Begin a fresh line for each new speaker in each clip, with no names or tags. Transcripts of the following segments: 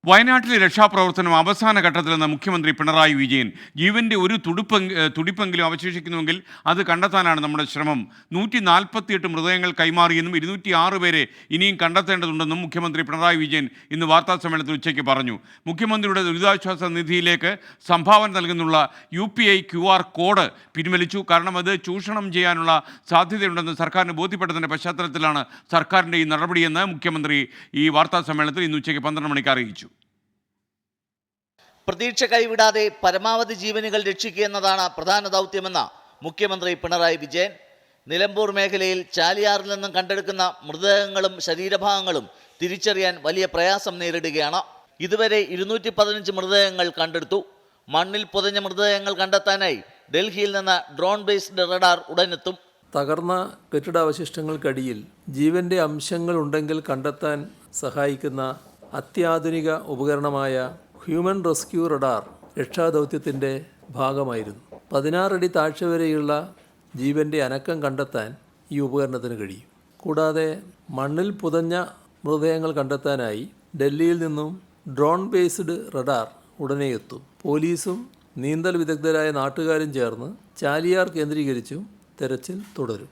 വയനാട്ടിലെ രക്ഷാപ്രവർത്തനം അവസാന ഘട്ടത്തിലെന്ന മുഖ്യമന്ത്രി പിണറായി വിജയൻ. ജീവൻ്റെ ഒരു തുടിപ്പെങ്കിലും അവശേഷിക്കുന്നുവെങ്കിൽ അത് കണ്ടെത്താനാണ് നമ്മുടെ ശ്രമം. 148 മൃതദേഹങ്ങൾ കൈമാറിയെന്നും 206 പേരെ ഇനിയും കണ്ടെത്തേണ്ടതുണ്ടെന്നും മുഖ്യമന്ത്രി പിണറായി വിജയൻ ഇന്ന് വാർത്താസമ്മേളനത്തിൽ ഉച്ചയ്ക്ക് പറഞ്ഞു. മുഖ്യമന്ത്രിയുടെ ദുരിതാശ്വാസ നിധിയിലേക്ക് സംഭാവന നൽകുന്നുള്ള UPI QR കോഡ് പിൻവലിച്ചു. കാരണം അത് ചൂഷണം ചെയ്യാനുള്ള സാധ്യതയുണ്ടെന്ന് സർക്കാരിന് ബോധ്യപ്പെട്ടതിൻ്റെ പശ്ചാത്തലത്തിലാണ് സർക്കാരിൻ്റെ ഈ നടപടിയെന്ന് മുഖ്യമന്ത്രി ഈ വാർത്താസമ്മേളനത്തിൽ ഇന്ന് ഉച്ചയ്ക്ക് 12 മണിക്ക് അറിയിച്ചു.
പ്രതീക്ഷ കൈവിടാതെ പരമാവധി ജീവനുകൾ രക്ഷിക്കുക എന്നതാണ് പ്രധാന ദൗത്യമെന്ന് മുഖ്യമന്ത്രി പിണറായി വിജയൻ. നിലമ്പൂർ മേഖലയിൽ ചാലിയാറിൽ നിന്നും കണ്ടെടുക്കുന്ന മൃതദേഹങ്ങളും ശരീരഭാഗങ്ങളും തിരിച്ചറിയാൻ വലിയ പ്രയാസം നേരിടുകയാണ്. ഇതുവരെ 215 മൃതദേഹങ്ങൾ കണ്ടെടുത്തു. മണ്ണിൽ പുതഞ്ഞ മൃതദേഹങ്ങൾ കണ്ടെത്താനായി ഡൽഹിയിൽ നിന്ന് ഡ്രോൺ ബേസ്ഡ് റഡാർ ഉടനെത്തും.
തകർന്ന കെട്ടിടാവശിഷ്ടങ്ങൾക്കടിയിൽ ജീവൻ്റെ അംശങ്ങൾ ഉണ്ടെങ്കിൽ കണ്ടെത്താൻ സഹായിക്കുന്ന അത്യാധുനിക ഉപകരണമായ ഹ്യൂമൻ റെസ്ക്യൂ റഡാർ രക്ഷാദൗത്യത്തിൻ്റെ ഭാഗമായിരുന്നു. 16 അടി താഴ്ച വരെയുള്ള ജീവൻ്റെ അനക്കം കണ്ടെത്താൻ ഈ ഉപകരണത്തിന് കഴിയും. കൂടാതെ മണ്ണിൽ പുതഞ്ഞ മൃതദേഹങ്ങൾ കണ്ടെത്താനായി ഡൽഹിയിൽ നിന്നും ഡ്രോൺ ബേസ്ഡ് റഡാർ ഉടനെ എത്തും. പോലീസും നീന്തൽ വിദഗ്ധരായ നാട്ടുകാരും ചേർന്ന് ചാലിയാർ കേന്ദ്രീകരിച്ചും തെരച്ചിൽ തുടരും.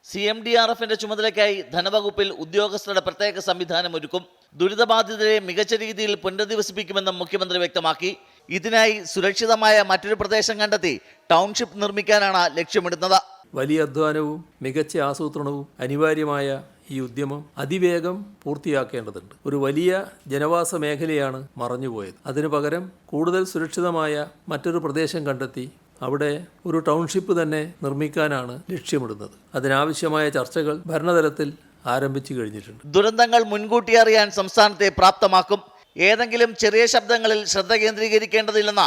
CMDRFിന്റെ ചുമതലയ്ക്കായി ധനവകുപ്പിൽ ഉദ്യോഗസ്ഥരുടെ പ്രത്യേക സംവിധാനം ഒരുക്കും. ദുരിതബാധിതരെ മികച്ച രീതിയിൽ പുനരധിവസിപ്പിക്കുമെന്നും മുഖ്യമന്ത്രി വ്യക്തമാക്കി. ഇതിനായി സുരക്ഷിതമായ മറ്റൊരു പ്രദേശം കണ്ടെത്തി ടൗൺഷിപ്പ് നിർമ്മിക്കാനാണ് ലക്ഷ്യമിടുന്നത്.
വലിയ അധ്വാനവും മികച്ച ആസൂത്രണവും അനിവാര്യമായ ഈ ഉദ്യമം അതിവേഗം പൂർത്തിയാക്കേണ്ടതുണ്ട്. ഒരു വലിയ ജനവാസ മേഖലയാണ് മറഞ്ഞുപോയത്. അതിനു പകരം കൂടുതൽ സുരക്ഷിതമായ മറ്റൊരു പ്രദേശം കണ്ടെത്തി അവിടെ ഒരു ടൗൺഷിപ്പ് തന്നെ നിർമ്മിക്കാനാണ് ലക്ഷ്യമിടുന്നത്. അതിനാവശ്യമായ ചർച്ചകൾ ഭരണതലത്തിൽ ആരംഭിച്ചു കഴിഞ്ഞിട്ടുണ്ട്.
ദുരന്തങ്ങൾ മുൻകൂട്ടി അറിയാൻ സംസ്ഥാനത്തെ പ്രാപ്തമാക്കും. ഏതെങ്കിലും ചെറിയ ശബ്ദങ്ങളിൽ ശ്രദ്ധ കേന്ദ്രീകരിക്കേണ്ടതില്ലെന്ന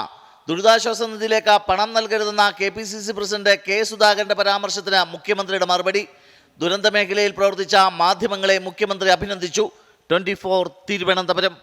ദുരിതാശ്വാസ നിധിയിലേക്ക് പണം നൽകരുതെന്ന KPCC പ്രസിഡന്റ് K സുധാകരന്റെ പരാമർശത്തിന് മുഖ്യമന്ത്രിയുടെ മറുപടി. ദുരന്ത മേഖലയിൽ പ്രവർത്തിച്ച മാധ്യമങ്ങളെ മുഖ്യമന്ത്രി അഭിനന്ദിച്ചു. 24 തിരുവനന്തപുരം.